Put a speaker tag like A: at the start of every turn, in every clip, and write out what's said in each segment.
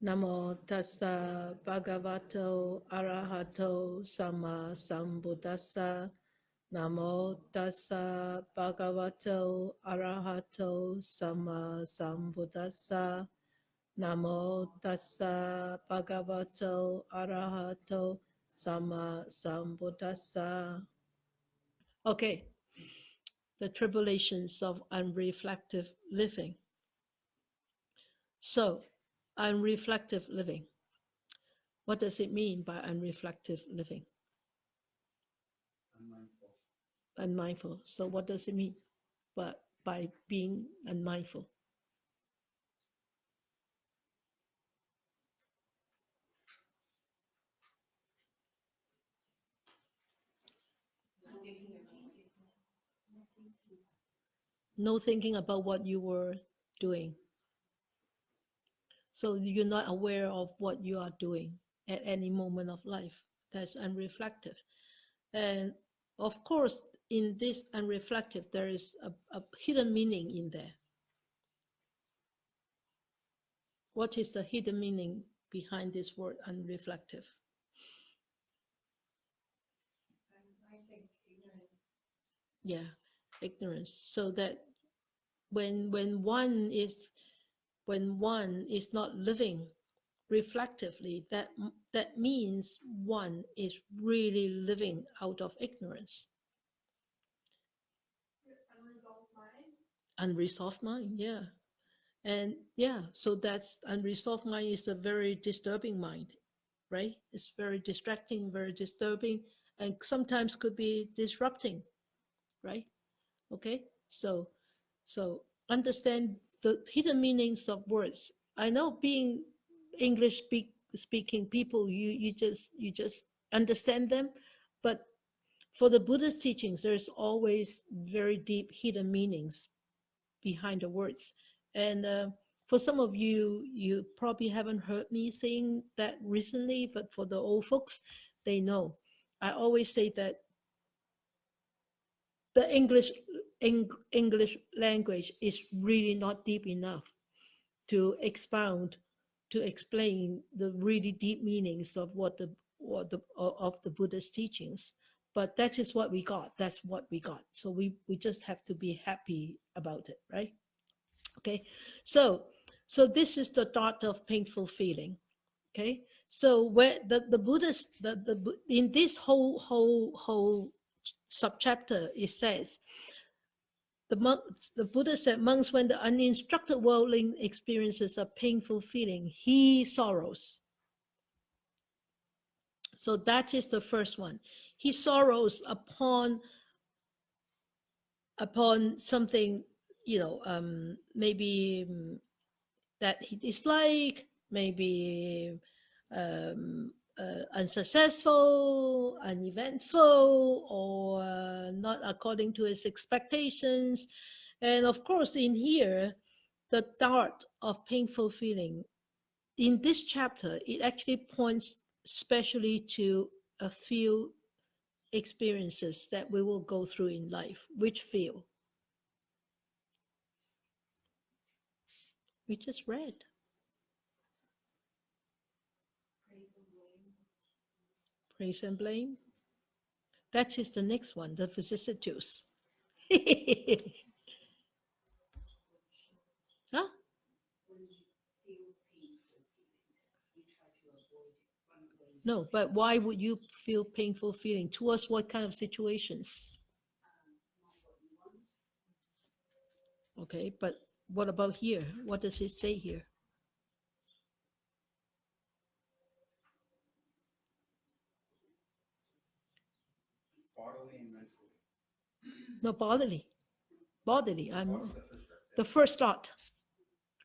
A: Namo tassa bhagavato arahato sama sambuddhassa. Namo tassa bhagavato arahato sama sambuddhassa. Namo tassa bhagavato arahato sama sambuddhassa. Okay, the tribulations of unreflective living. So, unreflective living. What does it mean by unreflective living?
B: Unmindful.
A: Unmindful. So, what does it mean? But by being unmindful. No thinking about what you were doing. So you're not aware of what you are doing at any moment of life. That's unreflective. And of course, in this unreflective, there is a hidden meaning in there. What is the hidden meaning behind this word unreflective?
C: I think ignorance.
A: Yeah, ignorance. So that when one is not living reflectively, that means one is really living out of ignorance.
C: Unresolved mind.
A: Unresolved mind, yeah. And yeah, so that's unresolved mind is a very disturbing mind, right? It's very distracting, very disturbing, and sometimes could be disrupting, right? Okay, so understand the hidden meanings of words. I know being speaking people, you just understand them, but for the Buddhist teachings, there's always very deep hidden meanings behind the words. And for some of you, you probably haven't heard me saying that recently, but for the old folks, they know. I always say that the English language is really not deep enough to expound, to explain the really deep meanings of of the Buddhist teachings. But that is what we got. That's what we got. So we just have to be happy about it, right? Okay. So this is the thought of painful feeling. Okay. So where the Buddhist in this whole subchapter, it says the Buddha said, monks, when the uninstructed worldling experiences a painful feeling, he sorrows. So that is the first one. He sorrows upon something, maybe that he disliked, maybe unsuccessful, uneventful, or not according to his expectations. And of course, in here, the dart of painful feeling, in this chapter, it actually points especially to a few experiences that we will go through in life. Which feel? We just read.
C: Praise and blame.
A: Praise and blame. That is the next one, the vicissitudes. Huh?
C: When you feel painful feelings, you try to avoid it, run away
A: No,
C: from it.
A: but why would you feel painful feeling? Towards what kind of situations?
C: Not what you want.
A: Okay, but what about here? What does it say here?
B: Bodily and mentally.
A: No, bodily. Bodily.
B: Bodily,
A: I'm
B: the first step.
A: the first thought.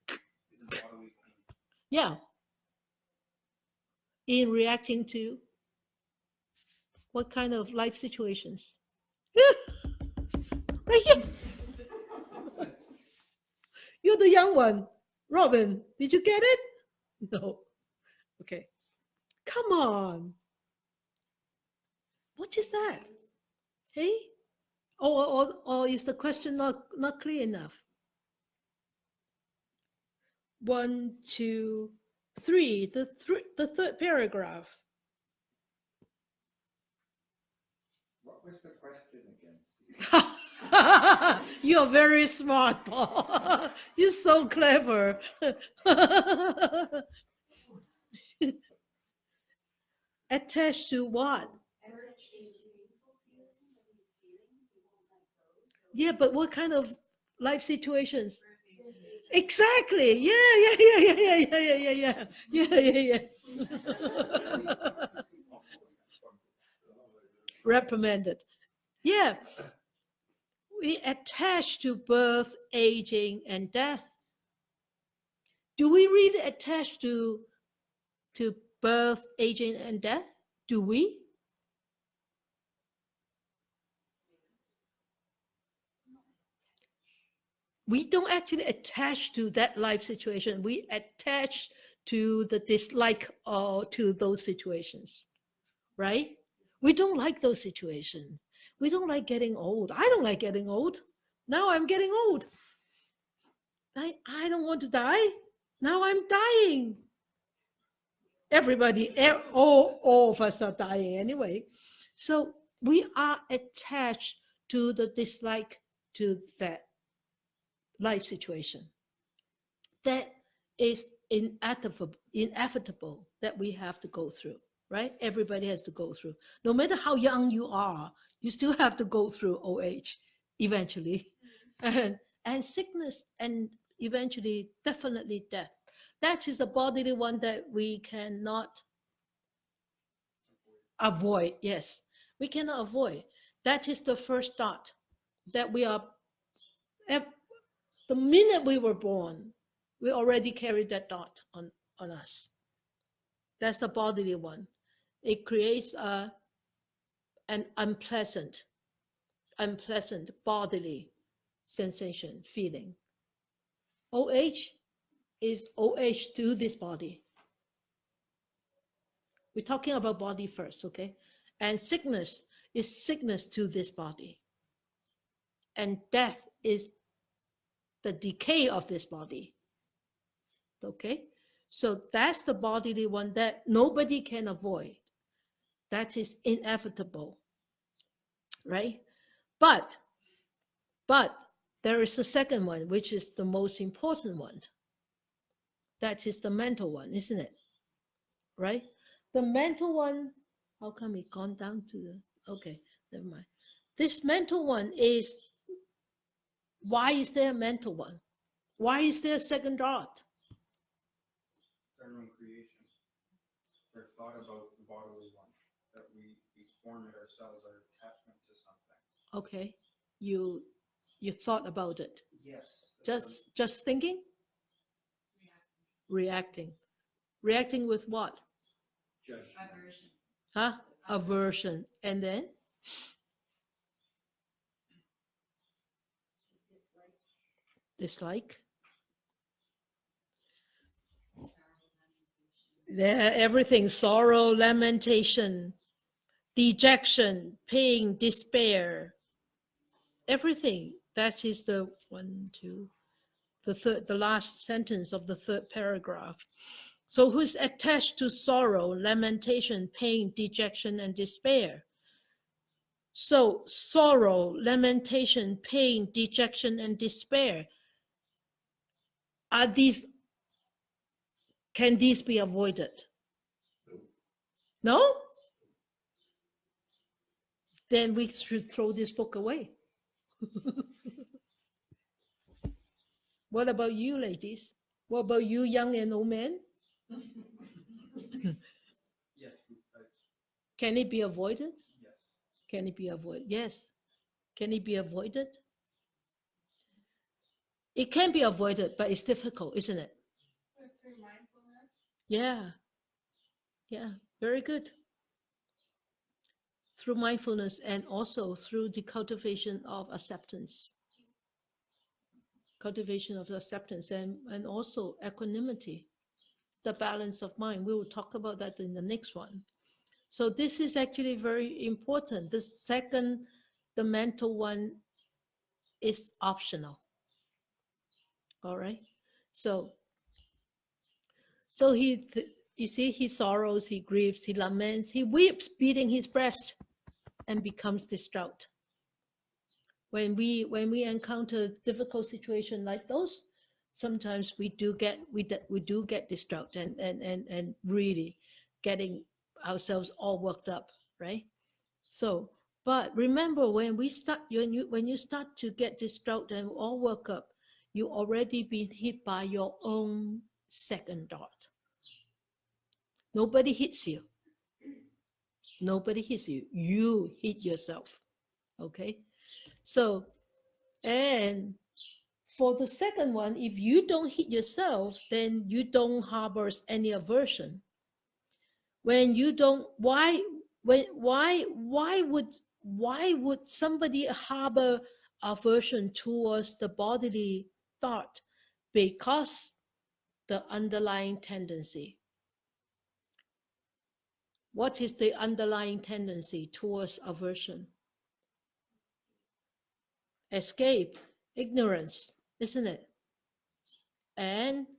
B: Isn't bodily pain.
A: Yeah, in reacting to what kind of life situations? Right here. You're the young one. Robin, did you get it? No. Okay. Come on. What is that? Hey? Or is the question not clear enough? One, two. 3, the third paragraph.
D: What was the question again?
A: You're very smart, Paul. You're so clever. Attached to what?
C: Attached to painful feelings that he's feeling, he won't let go. So
A: Yeah, but what kind of life situations?
C: with aging,
A: Exactly. Yeah. Reprimanded. Yeah, we attach to birth, aging, and death. Do we really attach to birth, aging, and death? Do we? We don't actually attach to that life situation. We attach to the dislike or to those situations, right? We don't like those situations. We don't like getting old. I don't like getting old. Now I'm getting old. I don't want to die. Now I'm dying. Everybody, all of us are dying anyway. So we are attached to the dislike to that life situation. That is inevitable that we have to go through, right? Everybody has to go through. No matter how young you are, you still have to go through old age eventually. And sickness and eventually, definitely death. That is a bodily one that we cannot avoid. Yes, we cannot avoid. That is the first thought that we are, the minute we were born, we already carried that thought on us. That's a bodily one. It creates an unpleasant bodily sensation, feeling. OH is OH to this body. We're talking about body first, okay? And sickness is sickness to this body. And death is the decay of this body. Okay? So that's the bodily one that nobody can avoid. That is inevitable. Right? But there is a second one, which is the most important one. That is the mental one, isn't it? Right? The mental one, how come it gone down to the, okay, never mind. This mental one is, why is there a mental one? Why is there a second thought?
B: Everyone creation. Their thought about the bodily one. That we form it ourselves, our attachment to something.
A: Okay, you thought about it.
B: Yes.
A: Just thinking? Reacting. Reacting with what?
B: Judgment.
C: aversion.
A: Huh? Aversion. And then? Dislike. Yeah, everything. Sorrow, lamentation, dejection, pain, despair. Everything. That is the one, two, the last sentence of the third paragraph. So who's attached to sorrow, lamentation, pain, dejection, and despair? So sorrow, lamentation, pain, dejection, and despair, can these be avoided? No? Then we should throw this book away. What about you, ladies? What about you, young and old men?
B: Yes.
A: Can it be avoided?
B: Yes.
A: Can it be avoided? Yes. Can it be avoided? It can be avoided, but it's difficult, isn't it?
C: Through mindfulness.
A: Yeah. Yeah. Very good. Through mindfulness and also through the cultivation of acceptance. Cultivation of acceptance and also equanimity, the balance of mind. We will talk about that in the next one. So this is actually very important. The second, the mental one, is optional. All right. So So you see, he sorrows, he grieves, he laments, he weeps, beating his breast, and becomes distraught. When we encounter difficult situation like those, sometimes we do get distraught and really getting ourselves all worked up, right? So, but remember, when you start to get distraught and all worked up, you already been hit by your own second dart. Nobody hits you. Nobody hits you. You hit yourself. Okay. So, and for the second one, if you don't hit yourself, then you don't harbor any aversion. When you don't, why would somebody harbor aversion towards the bodily thought? Because the underlying tendency. What is the underlying tendency towards aversion? Escape, ignorance, isn't it? And
B: To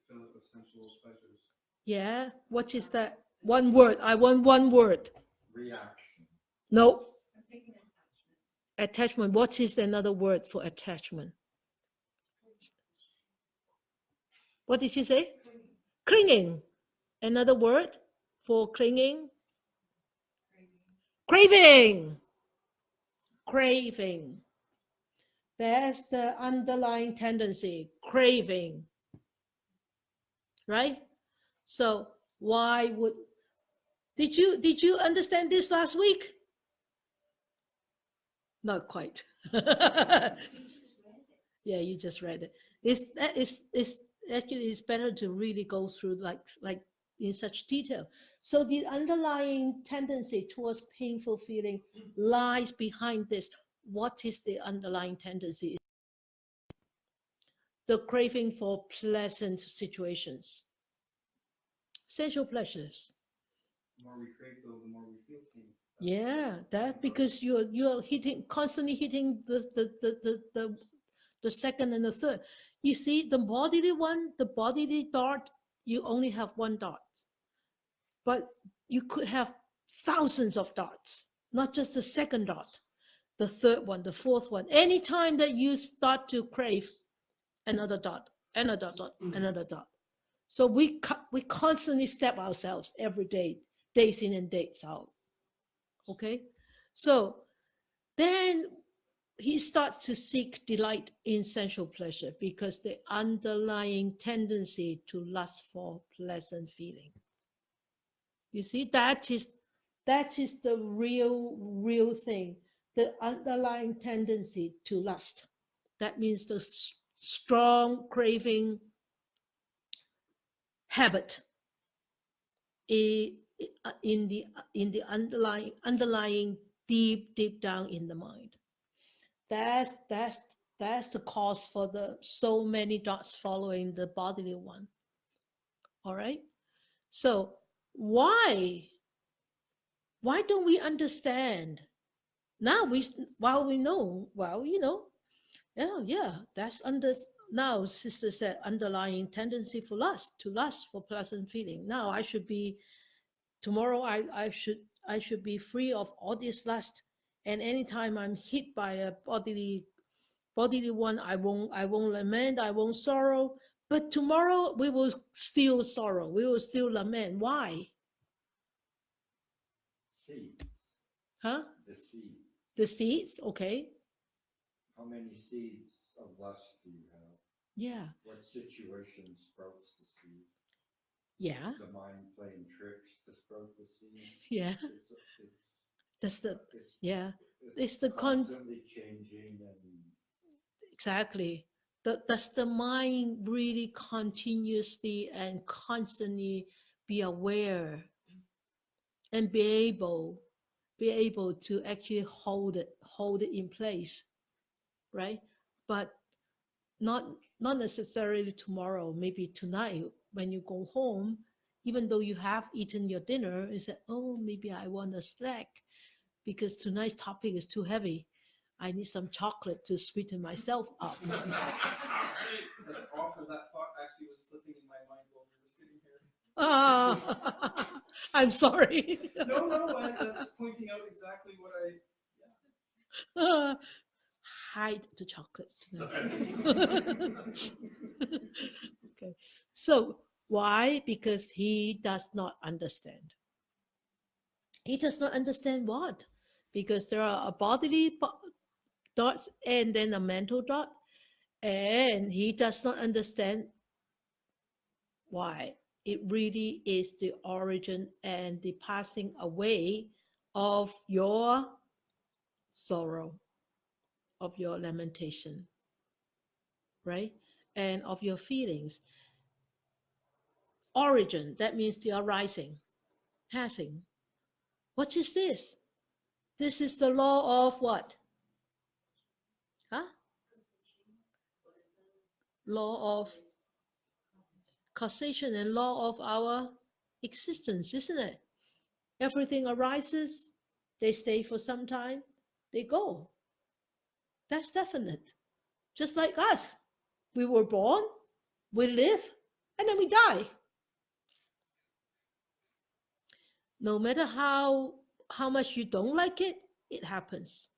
B: fill it with sensual pleasures.
A: yeah, what is that? One word. I want one word.
B: Reaction.
A: No,
C: I'm thinking attachment.
A: attachment. What is another word for attachment? What did you say? Clinging. Another word for clinging? Craving. Craving. That's the underlying tendency, craving. Right? So why would did you understand this last week? Not quite. Yeah, you just read it. It's actually it's better to really go through like in such detail. So the underlying tendency towards painful feeling lies behind this. What is the underlying tendency? The craving for pleasant situations, sensual pleasures.
B: The more we crave, though, the more we feel pain.
A: Yeah, that because you're hitting constantly hitting the second and the third. You see, the bodily dart, you only have one dart, but you could have thousands of darts, not just the second dart, the third one, the fourth one. Anytime that you start to crave, another dot, another dot, another dot. So we constantly step ourselves every day, days in and days out. Okay, so then he starts to seek delight in sensual pleasure because the underlying tendency to lust for pleasant feeling. You see, that is the real thing. The underlying tendency to lust. That means the strong craving habit in the underlying deep down in the mind. That's that's that's the cause for the so many dots following the bodily one. All right. So why don't we understand? Now we know, well, yeah, that's under now sister said underlying tendency for lust, to lust for pleasant feeling. Now tomorrow I should be free of all this lust. And anytime I'm hit by a bodily one, I won't lament, I won't sorrow. But tomorrow we will still sorrow, we will still lament. Why?
D: Seeds.
A: Huh?
D: The seed.
A: The seeds, okay.
D: How many seeds of lust do you have?
A: Yeah.
D: What situation sprouts the seed?
A: Yeah.
D: The mind playing tricks to sprout the seed.
A: Yeah. That's the yeah. It's the
D: constantly changing and
A: exactly. Does the mind really continuously and constantly be aware and be able to actually hold it in place, right? But not not necessarily tomorrow, maybe tonight when you go home, even though you have eaten your dinner, you say, oh, maybe I want a snack because tonight's topic is too heavy. I need some chocolate to sweeten myself up.
B: That's awful. That thought actually was slipping in my mind while
A: Ah, I'm sorry.
B: No, no, that's pointing out exactly what I.
A: Ah, hide the chocolates tonight. Okay. So why? Because he does not understand. He does not understand what? Because there are a bodily dots and then a mental dot, and he does not understand why. It really is the origin and the passing away of your sorrow, of your lamentation, right? And of your feelings. Origin, that means the arising, passing. What is this? This is the law of what? Huh? Law of causation and law of our existence, isn't it? Everything arises, they stay for some time, they go. That's definite. Just like us. We were born, we live, and then we die. No matter how much you don't like it, it happens.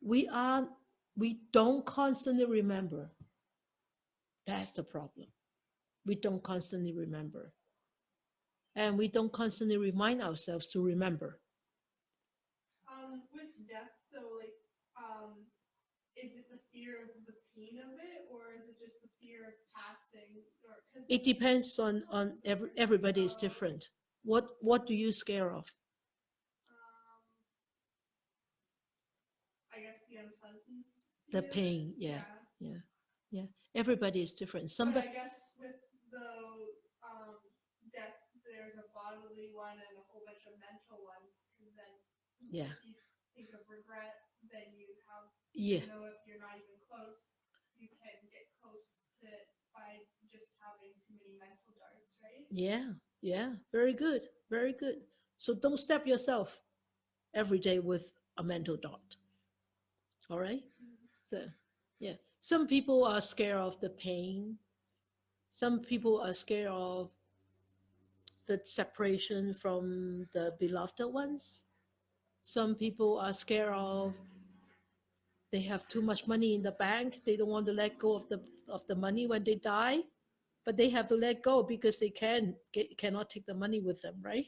A: We are we don't constantly remember. That's the problem. We don't constantly remember. And we don't constantly remind ourselves to remember.
E: With death, though, like, is it the fear of the pain of it, or is it just the fear of passing? Or cause
A: It depends on everybody is different. What do you scare of?
E: um, I guess the unpleasant.
A: The pain, yeah, yeah, yeah. Everybody is different.
E: But
A: Somebody,
E: I guess with the um, death, there's a bodily one and a whole bunch of mental ones. Because then,
A: yeah,
E: if you think of regret, then you have,
A: yeah,
E: even though if you're not even close, you can get close to it by just having too many mental darts, right?
A: yeah, yeah. Very good, very good. So don't stab yourself every day with a mental dot. All right. So, yeah. Some people are scared of the pain. Some people are scared of the separation from the beloved ones. Some people are scared of they have too much money in the bank. They don't want to let go of the money when they die, but they have to let go because they cannot take the money with them, right?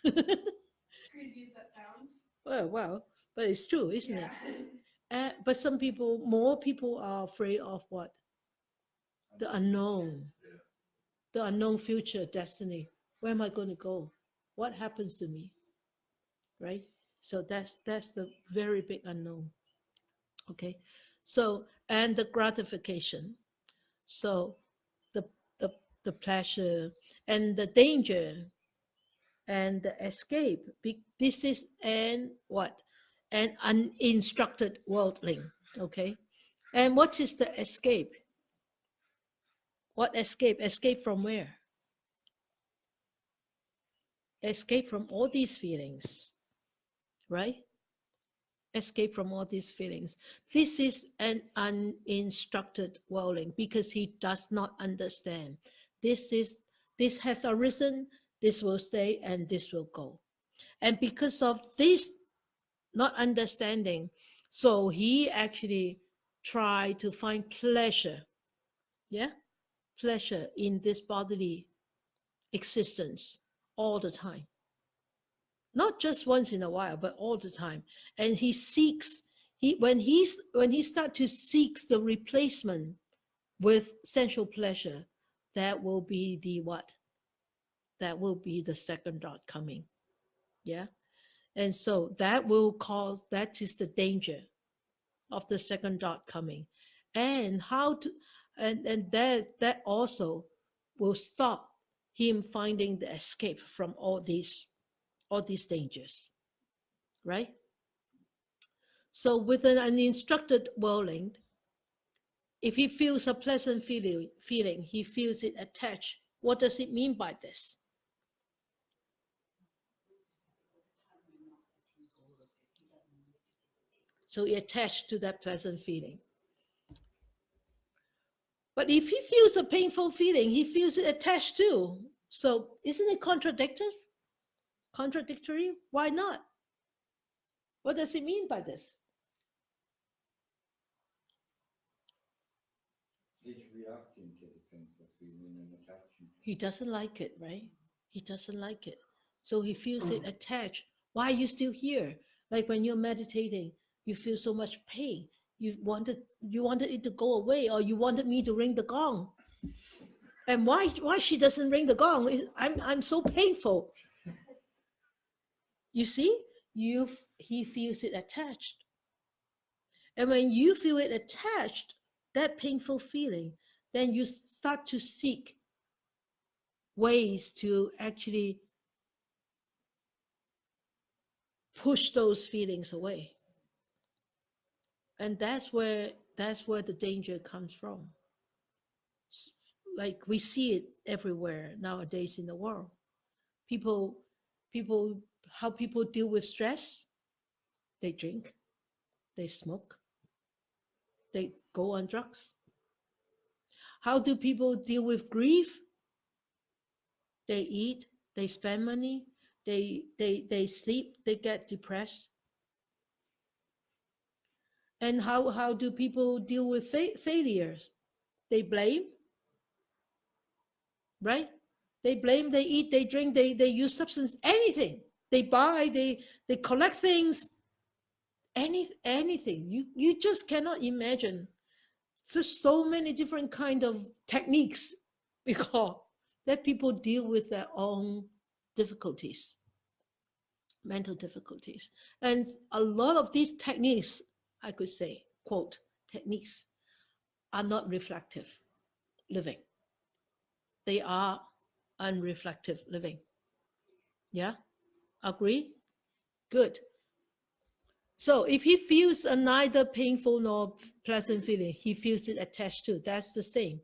E: Crazy as that sounds.
A: Well, but it's true, isn't
E: Yeah.
A: it? But some people, more people are afraid of what? The unknown, the unknown future destiny. Where am I going to go? What happens to me? Right? So that's the very big unknown. Okay. So and the gratification. So the the the pleasure and the danger and the escape. This is an what? An uninstructed worldling. Okay. And what is the escape? What escape? Escape from where? Escape from all these feelings, right? Escape from all these feelings. This is an uninstructed worldling because he does not understand. This is this has arisen, this will stay, and this will go. And because of this not understanding, so he actually tried to find pleasure, yeah, pleasure in this bodily existence all the time, not just once in a while but all the time. And he seeks, when he start to seek the replacement with sensual pleasure, that will be the what, that will be the second dot coming, yeah. And so that will cause, that is the danger of the second dot coming. And how to, and that also will stop him finding the escape from all these dangers, right? So with an uninstructed worldling, if he feels a pleasant feeling, he feels it attached. What does it mean by this? So he attached to that pleasant feeling. But if he feels a painful feeling, he feels it attached too. So isn't it contradictory? Contradictory? Why not? What does it mean by this?
D: He's reacting to the painful feeling and attaching.
A: He doesn't like it, right? He doesn't like it. So he feels it attached. Why are you still here? Like when you're meditating, you feel so much pain. You wanted it to go away, or you wanted me to ring the gong. And why she doesn't ring the gong? I'm so painful. You see, he feels it attached. And when you feel it attached, that painful feeling, then you start to seek ways to actually push those feelings away. And that's where the danger comes from. Like we see it everywhere nowadays in the world. People people how people deal with stress, they drink, they smoke, they go on drugs. How do people deal with grief? They eat, they spend money, they sleep, they get depressed. And how do people deal with failures? They blame, right? They blame, they eat, they drink, they use substance, anything. They buy, they collect things, anything. You just cannot imagine. There's so many different kind of techniques because that people deal with their own difficulties, mental difficulties. And a lot of these techniques, I could say, quote, techniques are not reflective living. They are unreflective living. Yeah, agree? Good. So if he feels a neither painful nor pleasant feeling, he feels it attached to. That's the same.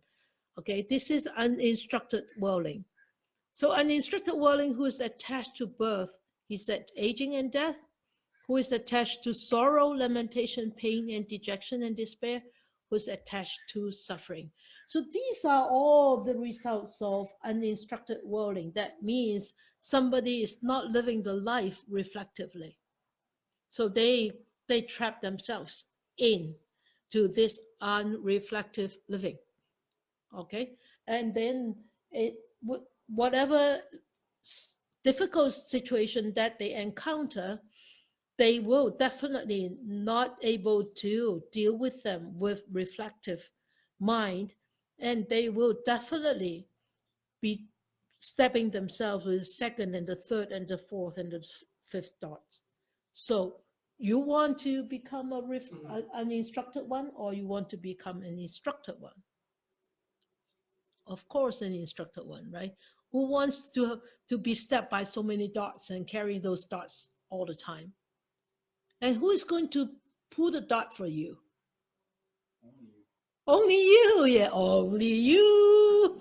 A: Okay, this is uninstructed whirling. So uninstructed whirling who is attached to birth, he said aging and death, who is attached to sorrow, lamentation, pain, and dejection and despair, who is attached to suffering. So these are all the results of uninstructed whirling. That means somebody is not living the life reflectively. So they trap themselves in to this unreflective living. Okay, and then it whatever difficult situation that they encounter, they will definitely not able to deal with them with reflective mind, and they will definitely be stepping themselves with the second and the third and the fourth and the fifth thoughts. So you want to become an instructed one, or you want to become an instructed one? Of course, an instructed one, right? Who wants to be stepped by so many dots and carry those dots all the time? And who is going to pull the dot for you?
B: Only you.
A: Only you, yeah, only you.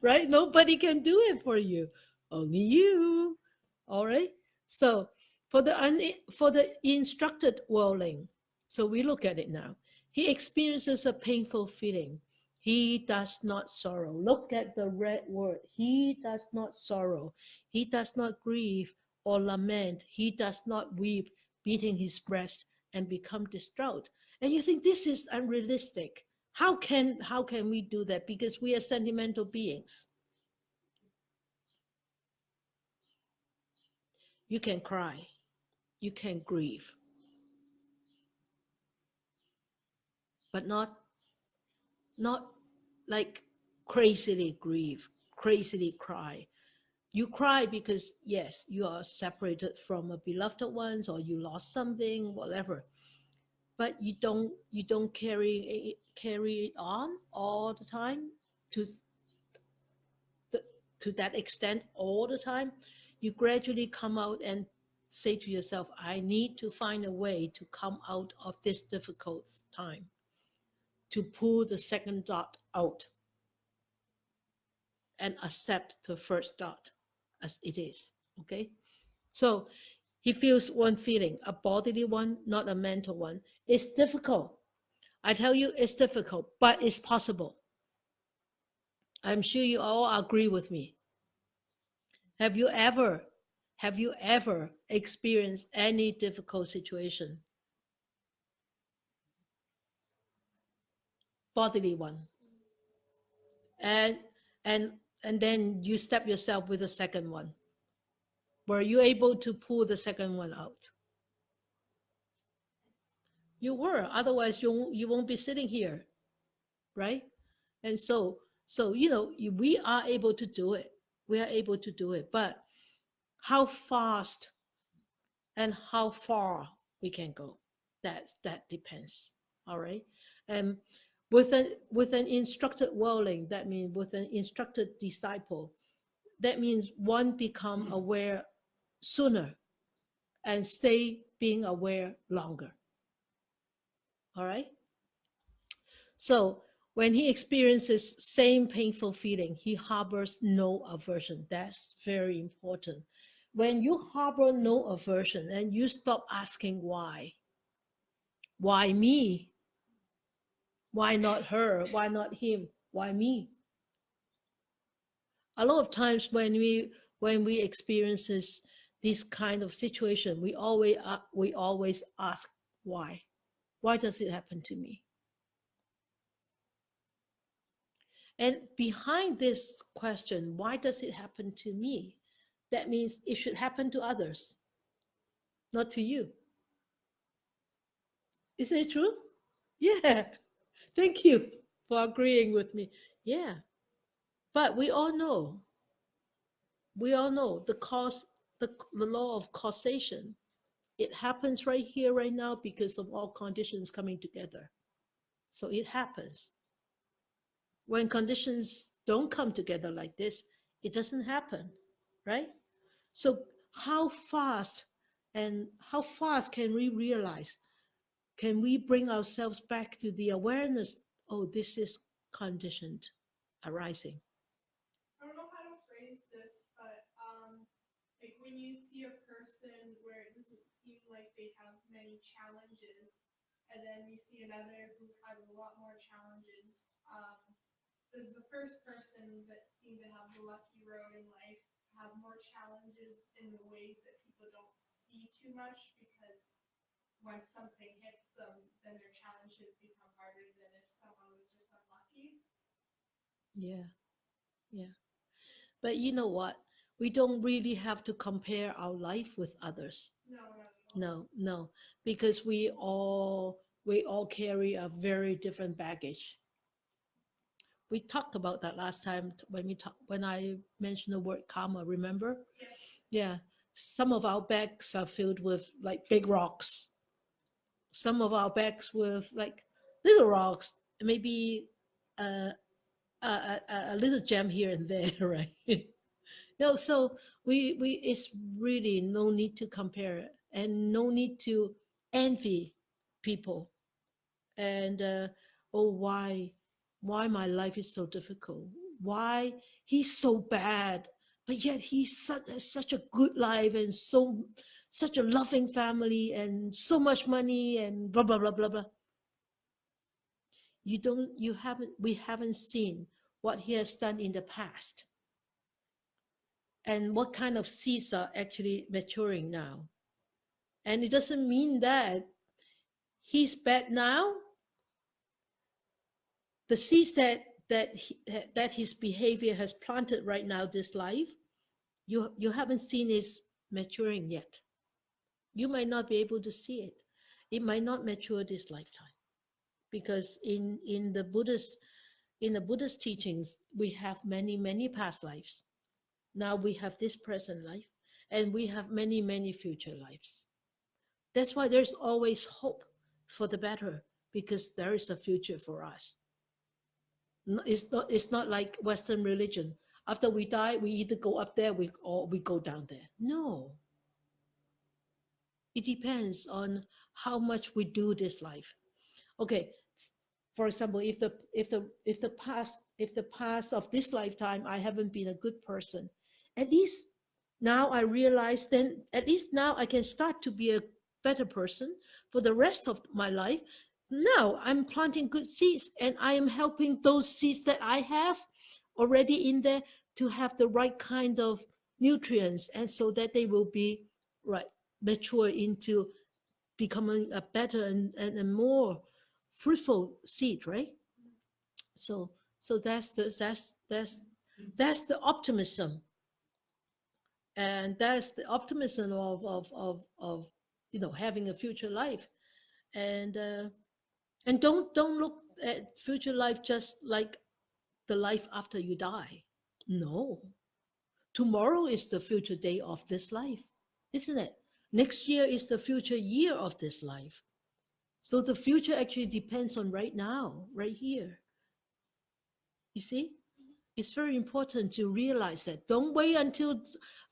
A: Right? Nobody can do it for you. Only you. All right. So for the instructed worldling, so we look at it now. He experiences a painful feeling. He does not sorrow. Look at the red word. He does not sorrow. He does not grieve or lament. He does not weep, beating his breast and become distraught. And you think this is unrealistic. How can we do that? Because we are sentimental beings. You can cry, you can grieve, but not like crazily grieve, crazily cry. You cry because yes, you are separated from a beloved ones, or you lost something, whatever. But you don't carry it on all the time to the, to that extent all the time. You gradually come out and say to yourself, I need to find a way to come out of this difficult time, to pull the second dot out and accept the first dot as it is. Okay? So he feels one feeling, a bodily one, not a mental one. It's difficult. I tell you, it's difficult, but it's possible. I'm sure you all agree with me. Have you ever, have you ever experienced any difficult situation? Bodily one. And and and then you step yourself with the second one. Were you able to pull the second one out? You were. Otherwise, you won't be sitting here, right? And so we are able to do it. We are able to do it. But how fast and how far we can go, that depends. All right. And with an instructed worldling, that means with an instructed disciple, that means one become aware sooner and stay being aware longer. All right. So when he experiences same painful feeling, he harbors no aversion. That's very important. When you harbor no aversion and you stop asking why me? Why not her? Why not him? Why me? A lot of times when we experience this kind of situation, we always ask why. Why does it happen to me? And behind this question, why does it happen to me? That means it should happen to others, not to you. Isn't it true? Yeah. Thank you for agreeing with me. Yeah. But we all know the law of causation. It happens right here, right now, because of all conditions coming together. So it happens. When conditions don't come together like this, it doesn't happen, right? So how fast can we realize? Can we bring ourselves back to the awareness? Oh, this is conditioned arising.
E: I don't know how to phrase this, but like when you see a person where it doesn't seem like they have many challenges, and then you see another who has a lot more challenges. Does the first person that seemed to have the lucky road in life have more challenges in the ways that people don't see too much because when something hits them, then their challenges become harder than if someone was just unlucky?
A: Yeah, yeah. But you know what? We don't really have to compare our life with others.
E: No, not at all.
A: No, because we all carry a very different baggage. We talked about that last time when I mentioned the word karma, remember?
E: Yeah.
A: Yeah. Some of our bags are filled with like big rocks. Some of our bags with like little rocks, maybe uh, a little gem here and there, right? No, so we it's really no need to compare and no need to envy people and oh why my life is so difficult, why he's so bad, but yet has such a good life and such a loving family and so much money and blah blah blah blah blah. We haven't seen what he has done in the past and what kind of seeds are actually maturing now. And it doesn't mean that he's bad now. The seeds that his behavior has planted right now, this life, you haven't seen is maturing yet. You might not be able to see it. It might not mature this lifetime because in the Buddhist teachings we have many past lives. Now we have this present life and we have many future lives. That's why there's always hope for the better because there is a future for us. It's not like Western religion. After we die, we either go up there or we go down there. No, it depends on how much we do this life. Okay, for example, if the past of this lifetime I haven't been a good person, at least now I realize, then at least now I can start to be a better person for the rest of my life. Now I'm planting good seeds and I am helping those seeds that I have already in there to have the right kind of nutrients, and so that they will be right mature into becoming a better and a more fruitful seed, right? So so that's the optimism, and that's the optimism of having a future life. And uh, and don't look at future life just like the life after you die. No, tomorrow is the future day of this life, isn't it? Next year is the future year of this life. So the future actually depends on right now, right here. You see, it's very important to realize that. Don't wait until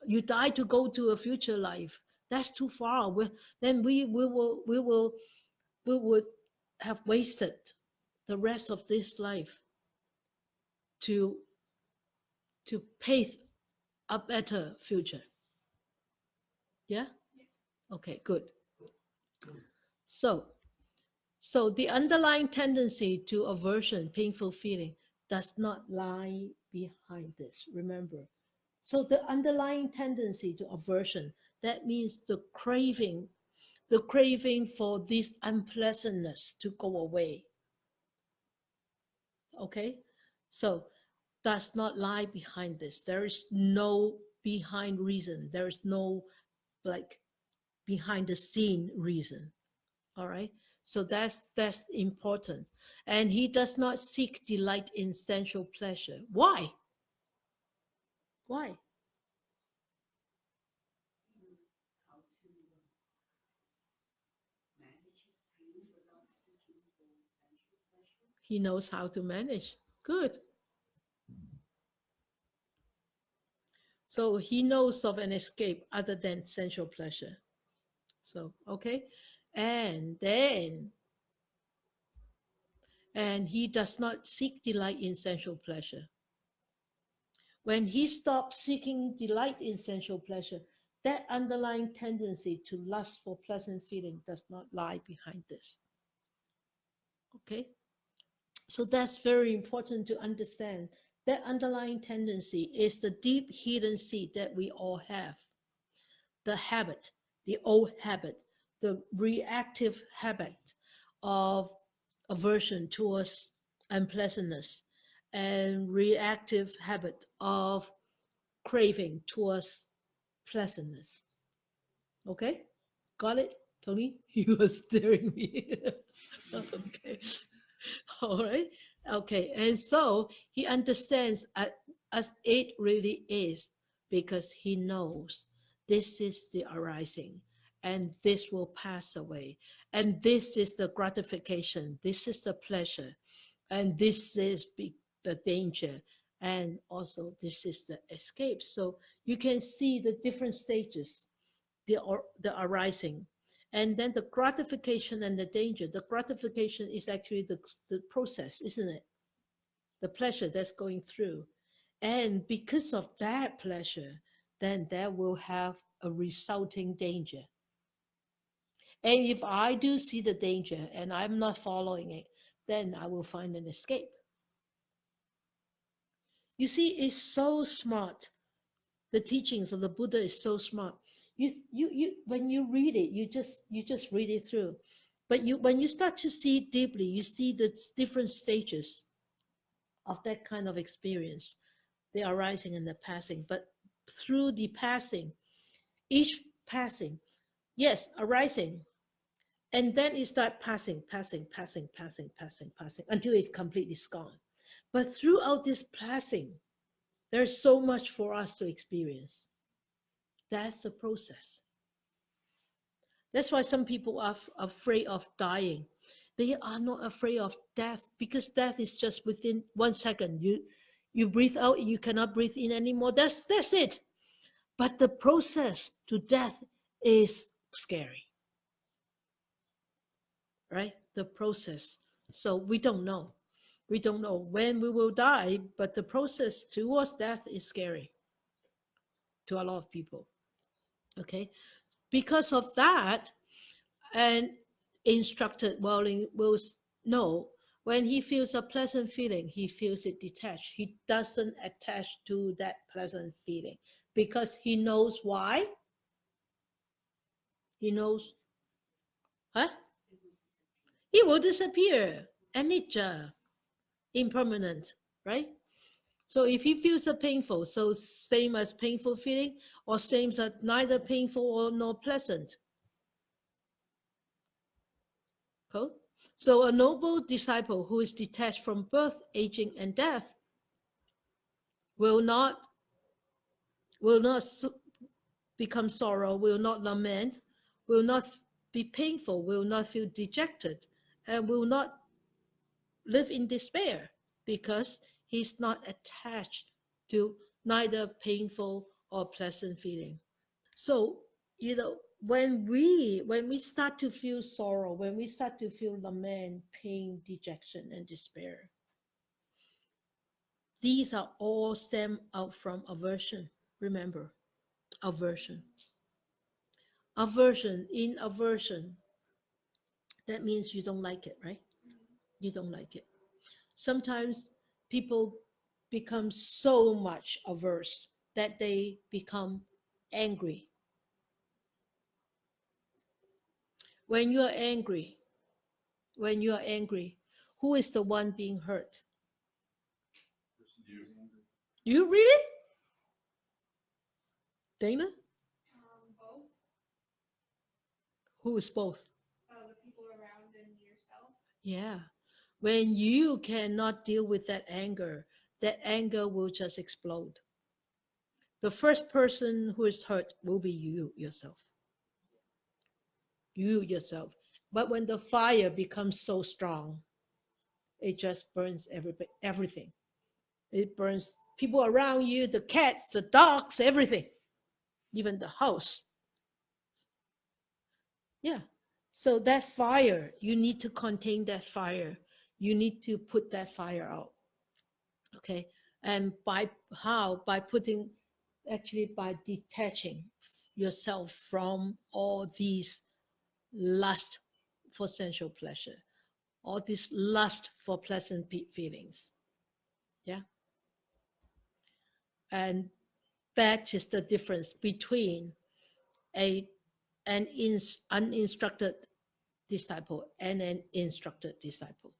A: you die to go to a future life. That's too far. Then we would have wasted the rest of this life to pave a better future. Yeah. Okay. Good. So the underlying tendency to aversion, painful feeling, does not lie behind this. Remember. So the underlying tendency to aversion, that means the craving for this unpleasantness to go away. Okay. So does not lie behind this. There is no behind reason. There is no like behind the scene reason. All right. So that's important. And he does not seek delight in sensual pleasure. Why? Why?
C: He knows how to manage his pain without seeking for sensual pleasure.
A: He knows how to manage. Good. So he knows of an escape other than sensual pleasure. So, okay. And then, and he does not seek delight in sensual pleasure. When he stops seeking delight in sensual pleasure, that underlying tendency to lust for pleasant feeling does not lie behind this. Okay? So that's very important to understand. That underlying tendency is the deep hidden seed that we all have. The habit, the old habit, the reactive habit of aversion towards unpleasantness, and reactive habit of craving towards pleasantness. Okay? Got it, Tony? You were staring me. Okay. All right. Okay. And so he understands as it really is, because he knows this is the arising and this will pass away. And this is the gratification. This is the pleasure. And this is the danger. And also, this is the escape. So you can see the different stages, the arising, and then the gratification and the danger. The gratification is actually the process, isn't it? The pleasure that's going through. And because of that pleasure, then that will have a resulting danger. And if I do see the danger and I'm not following it, then I will find an escape. You see, it's so smart. The teachings of the Buddha is so smart. You when you read it, you just read it through. But when you start to see deeply, you see the different stages of that kind of experience, the arising and the passing. But through the passing, each passing, yes, arising, and then it start passing until it completely gone. But throughout this passing, there's so much for us to experience. That's the process. That's why some people are afraid of dying. They are not afraid of death, because death is just within 1 second. You breathe out, you cannot breathe in anymore. That's it. But the process to death is scary, right? The process. So we don't know. We don't know when we will die, but the process towards death is scary to a lot of people. Okay? Because of that, and instructed will know when he feels a pleasant feeling, he feels it detached. He doesn't attach to that pleasant feeling because he knows why. He knows, huh? It will disappear. Anicca, impermanent, right? So if he feels a painful, so same as painful feeling, or same as neither painful or nor pleasant. Cool. So a noble disciple who is detached from birth, aging, and death will not will not become sorrow, will not lament, will not be painful, will not feel dejected, and will not live in despair because he's not attached to neither painful or pleasant feeling. So, when we start to feel sorrow, when we start to feel lament, pain, dejection, and despair, these are all stem out from aversion. Remember, aversion. In aversion, that means you don't like it, right? You don't like it. Sometimes people become so much averse that they become angry. When you are angry, when you are angry, who is the one being hurt? You really? Dana?
E: Both.
A: Who is both?
E: The people around and yourself.
A: Yeah. When you cannot deal with that anger will just explode. The first person who is hurt will be you yourself. You yourself. But when the fire becomes so strong, it just burns everything. It burns people around you, the cats, the dogs, everything, even the house. Yeah. So that fire, you need to contain that fire. You need to put that fire out. Okay. And by how? By putting, actually, by detaching yourself from all these lust for sensual pleasure, all this lust for pleasant feelings. Yeah. And that is the difference between a uninstructed disciple and an instructed disciple.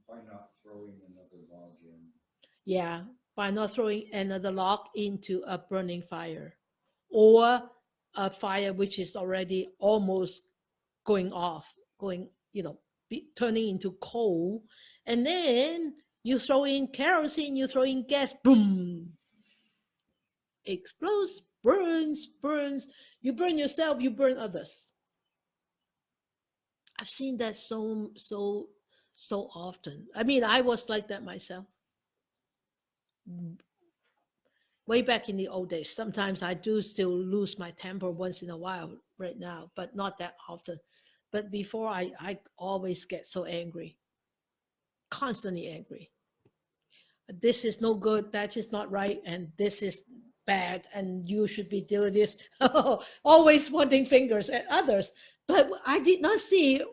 D: By not throwing another log in.
A: Yeah, by not throwing another log into a burning fire or a fire which is already almost going off, turning into coal. And then you throw in kerosene, you throw in gas, boom, explodes, burns. You burn yourself, you burn others. I've seen that so often. I mean, I was like that myself. Way back in the old days, sometimes I do still lose my temper once in a while right now, but not that often. But before, I always get so angry, constantly angry. This is no good, that is not right, and this is bad, and you should be doing this. Always pointing fingers at others. But I did not see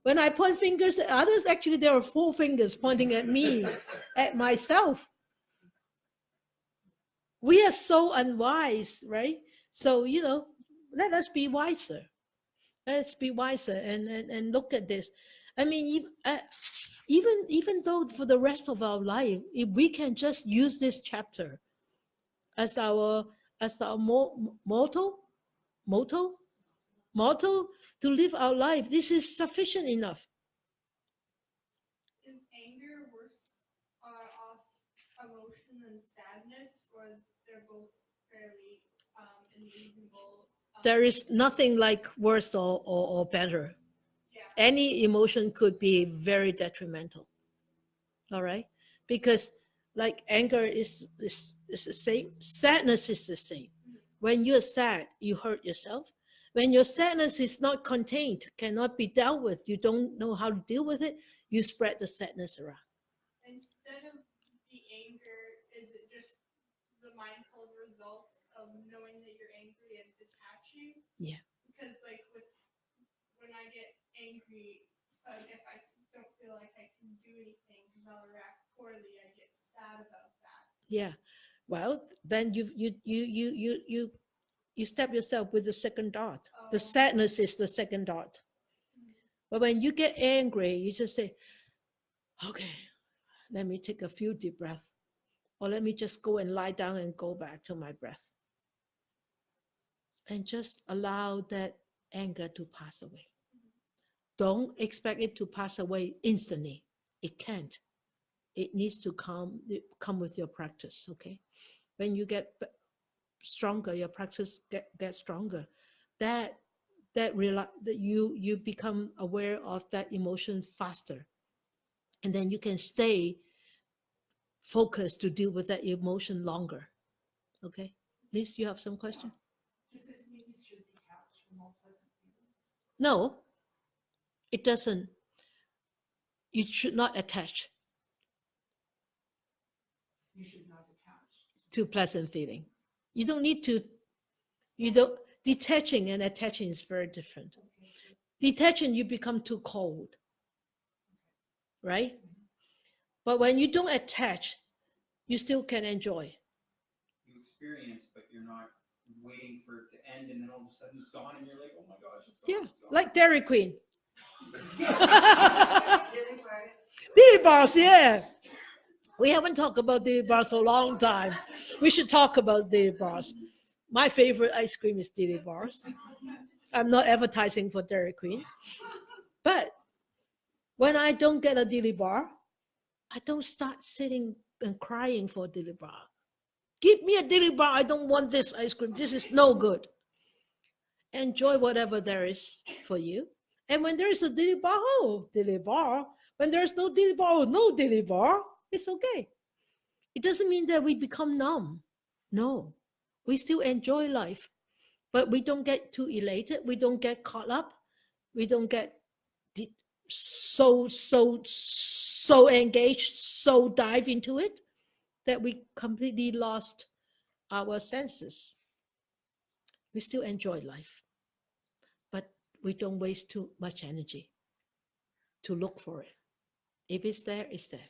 A: when I point fingers at others, actually, there are 4 fingers pointing at me, at myself. We are so unwise, right? So, let us be wiser. Let's be wiser and look at this. I mean, even though for the rest of our life, if we can just use this chapter as our motto, motto, motto to live our life, this is sufficient enough.
E: Is anger worse off emotion than sadness, or they're both fairly unreasonable?
A: There is nothing like worse or better.
E: Yeah.
A: Any emotion could be very detrimental. All right, because like anger is the same, sadness is the same. When you're sad, you hurt yourself. When your sadness is not contained, cannot be dealt with, you don't know how to deal with it, you spread the sadness around.
E: Instead of the anger, is it just the mindful results of knowing that you're angry and detaching?
A: Yeah.
E: Because like So if I don't feel like I can do anything because I'll react poorly, I get sad about that.
A: Yeah. Well, then you step yourself with the second dot. The
E: Oh.
A: sadness is the second dot. But when you get angry, you just say, okay, let me take a few deep breaths. Or let me just go and lie down and go back to my breath. And just allow that anger to pass away. Don't expect it to pass away instantly. It can't. It needs to come with your practice, okay? When you get stronger, your practice get stronger. That you become aware of that emotion faster. And then you can stay focused to deal with that emotion longer. Okay? Liz, you have some question?
C: Does this mean you should detach from all pleasant feelings?
A: No, it doesn't. You should not attach
C: You should not attach.
A: to pleasant feeling. You don't need to, you don't, detaching and attaching is very different.
C: Okay, so
A: Detaching, you become too cold, right? But when you don't attach, you still can enjoy.
B: You experience, but you're not waiting for it to end, and then all of a sudden it's gone, and you're like, oh my gosh, it's gone.
A: Yeah,
B: it's gone.
A: like Dairy Queen.
C: Dilly bars.
A: Dilly bars, yeah. We haven't talked about dilly bars for a long time. We should talk about dilly bars. My favorite ice cream is dilly bars. I'm not advertising for Dairy Queen. But when I don't get a dilly bar, I don't start sitting and crying for a dilly bar. Give me a dilly bar. I don't want this ice cream. This is no good. Enjoy whatever there is for you. And when there is a dilly bar, oh, dilly bar. When there's no dilly bar, oh, no dilly bar. It's okay. It doesn't mean that we become numb. No, we still enjoy life, but we don't get too elated. We don't get caught up. We don't get so engaged, so dive into it that we completely lost our senses. We still enjoy life, but we don't waste too much energy to look for it. If it's there, it's there.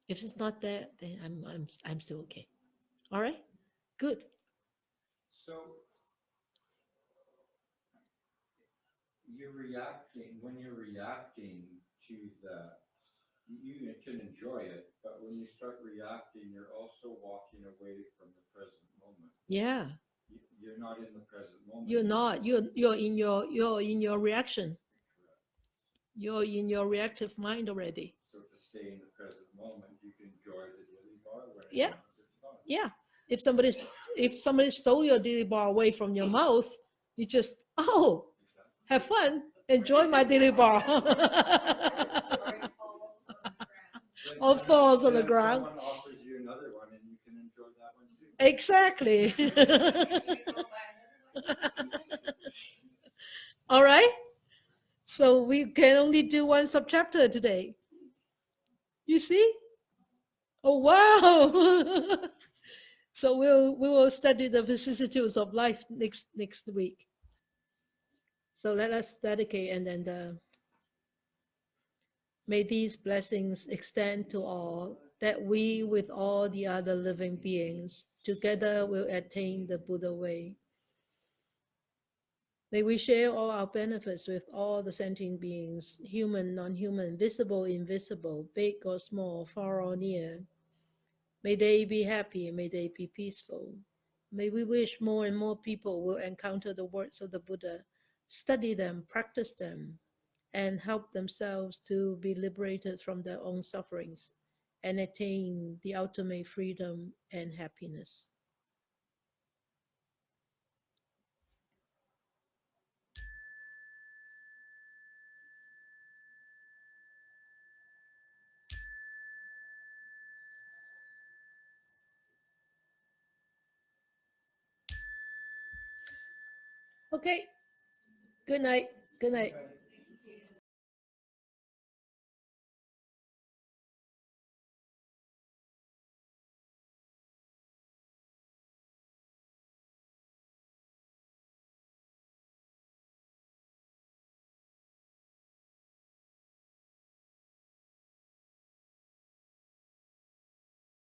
A: If it's not there, then I'm still okay. All right, good.
D: So when you're reacting to that, you can enjoy it, but when you start reacting, you're also walking away from the present moment.
A: Yeah,
D: You're not in the present moment.
A: you're not. You're in your reaction. You're in your reactive mind already.
D: So to stay in the present moment, you can enjoy the dilly bar when it
A: Yeah.
D: comes, it's gone.
A: Yeah. If somebody stole your dilly bar away from your mouth, you just have fun, enjoy my dilly bar.
C: Or it falls on the
A: Or falls on
C: ground.
A: the
D: Then
A: ground.
D: someone offers you another one, and you can enjoy that one too.
A: Exactly.
C: You can go buy another one.
A: All right. So we can only do one subchapter today. You see? Oh wow. So we will study the vicissitudes of life next week. So let us dedicate, and then may these blessings extend to all, that we with all the other living beings together will attain the Buddha way. May we share all our benefits with all the sentient beings, human, non-human, visible, invisible, big or small, far or near. May they be happy, may they be peaceful. May we wish more and more people will encounter the words of the Buddha, study them, practice them, and help themselves to be liberated from their own sufferings and attain the ultimate freedom and happiness. Okay. Good night. Good night.